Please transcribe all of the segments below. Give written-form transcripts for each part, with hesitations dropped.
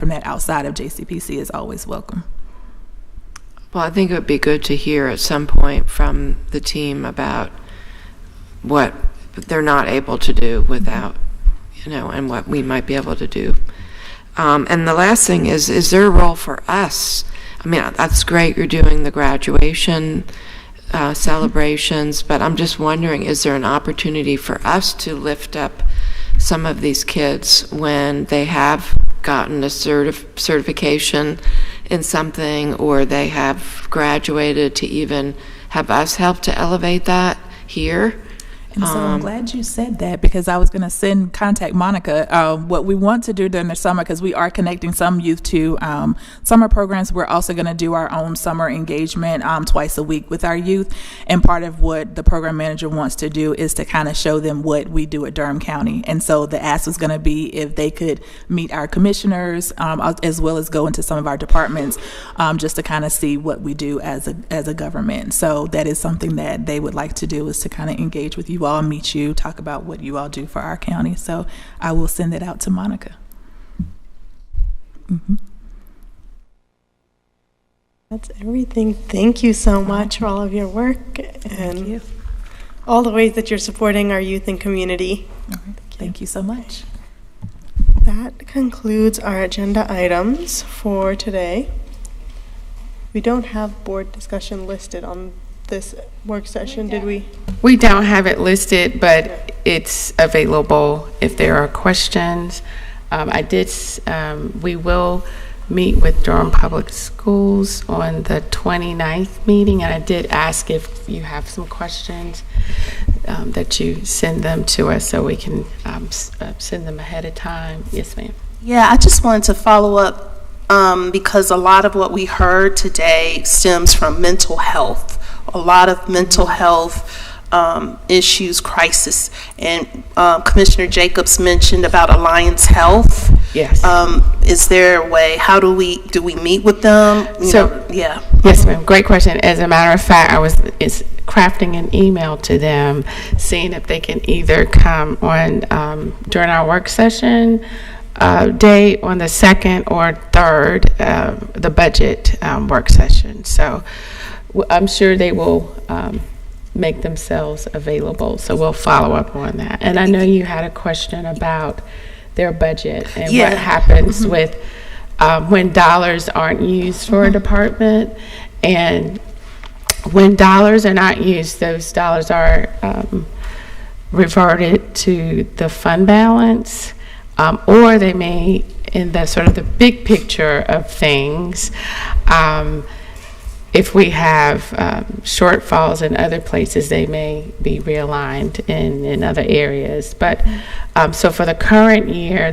from that outside of JCPC is always welcome. Well, I think it would be good to hear at some point from the team about what they're not able to do without, and what we might be able to do. And the last thing is there a role for us? I mean, that's great you're doing the graduation celebrations, but I'm just wondering, is there an opportunity for us to lift up some of these kids when they have gotten a certification in something, or they have graduated, to even have us help to elevate that here? And so I'm glad you said that, because I was going to contact Monica. What we want to do during the summer, because we are connecting some youth to summer programs, we're also going to do our own summer engagement twice a week with our youth. And part of what the program manager wants to do is to kind of show them what we do at Durham County. And so the ask was going to be if they could meet our commissioners, as well as go into some of our departments, just to kind of see what we do as a government. So that is something that they would like to do, is to kind of engage with you all, meet you, talk about what you all do for our county. So I will send it out to Monica. That's everything. Thank you so much for all of your work and all the ways that you're supporting our youth and community. Thank you so much. That concludes our agenda items for today. We don't have board discussion listed on this work session, did we? We don't have it listed, but it's available if there are questions. We will meet with Durham Public Schools on the 29th meeting, and I did ask if you have some questions that you send them to us so we can send them ahead of time. Yes, ma'am. Yeah, I just wanted to follow up because a lot of what we heard today stems from mental health. A lot of mental health issues, crisis, and Commissioner Jacobs mentioned about Alliance Health. Yes. Is there a way? How do we meet with them? Yeah. Yes, ma'am. Great question. As a matter of fact, I was crafting an email to them, seeing if they can either come on during our work session day on the 2nd or 3rd, the budget work session. So I'm sure they will make themselves available, so we'll follow up on that. And I know you had a question about their budget and what happens with when dollars aren't used for a department. And when dollars are not used, those dollars are reverted to the fund balance, or they may, in the sort of the big picture of things, if we have shortfalls in other places, they may be realigned in other areas. But so for the current year,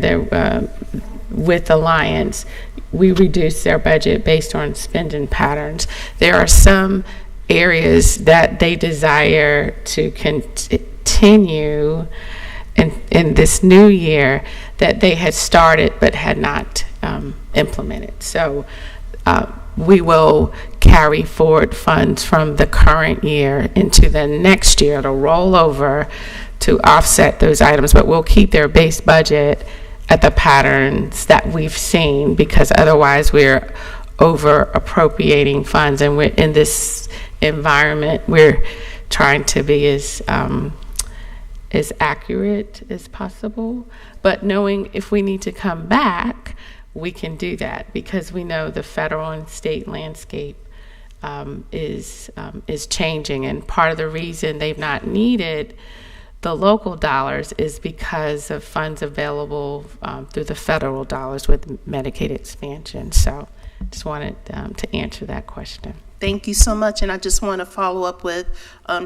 with Alliance, we reduced their budget based on spending patterns. There are some areas that they desire to continue in this new year that they had started but had not implemented. So we will carry forward funds from the current year into the next year to roll over to offset those items, but we'll keep their base budget at the patterns that we've seen, because otherwise we're over appropriating funds, and we're in this environment, we're trying to be as accurate as possible, but knowing if we need to come back, we can do that, because we know the federal and state landscape is changing, and part of the reason they've not needed the local dollars is because of funds available through the federal dollars with Medicaid expansion. So just wanted to answer that question. Thank you so much. And I just want to follow up with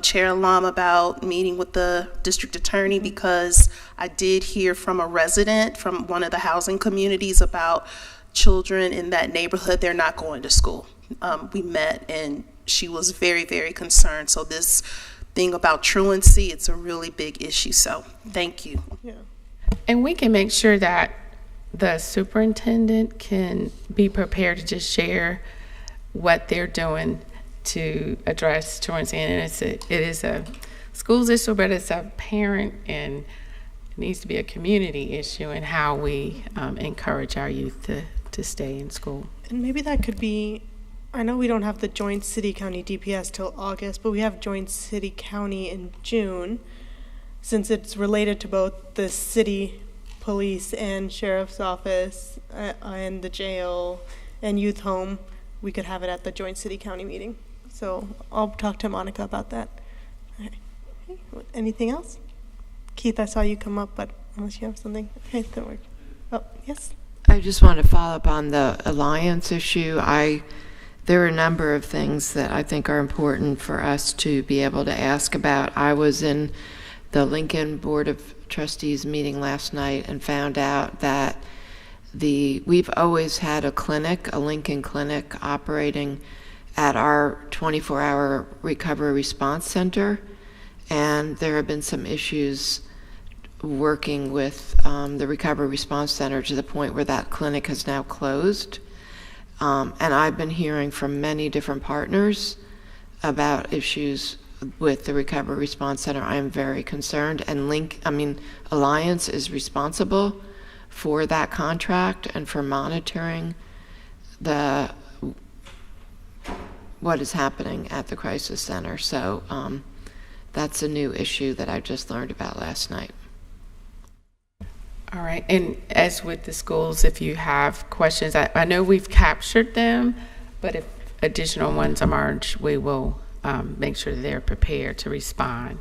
Chair Lam about meeting with the district attorney, because I did hear from a resident from one of the housing communities about children in that neighborhood. They're not going to school. We met and she was very, very concerned. So this thing about truancy, it's a really big issue. So thank you. Yeah. And we can make sure that the superintendent can be prepared to just share what they're doing to address truancy. And it is a schools issue, but it's a parent and it needs to be a community issue, and how we encourage our youth to stay in school. And maybe that could be, I know we don't have the joint city-county DPS till August, but we have joint city-county in June. Since it's related to both the city police and sheriff's office and the jail and youth home, we could have it at the joint city-county meeting. So I'll talk to Monica about that. Okay. Anything else? Keith, I saw you come up, but unless you have something. Okay, that works. Oh, yes? I just want to follow up on the alliance issue. There are a number of things that I think are important for us to be able to ask about. I was in the Lincoln Board of Trustees meeting last night and found out that we've always had a Lincoln clinic operating at our 24-hour recovery response center, and there have been some issues working with the recovery response center to the point where that clinic has now closed. And I've been hearing from many different partners about issues with the recovery response center. I am very concerned, and Alliance is responsible for that contract and for monitoring what is happening at the crisis center. So that's a new issue that I just learned about last night. All right, and as with the schools, if you have questions, I know we've captured them, but if additional ones emerge, we will make sure that they're prepared to respond.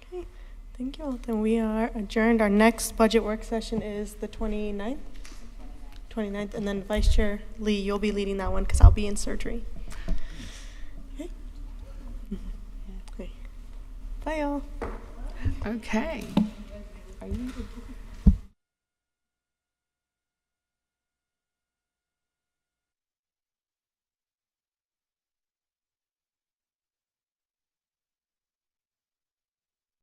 Okay, thank you all. Then we are adjourned. Our next budget work session is the 29th, and then Vice Chair Lee, you'll be leading that one because I'll be in surgery. Okay. Okay. Bye, y'all. Okay. Are you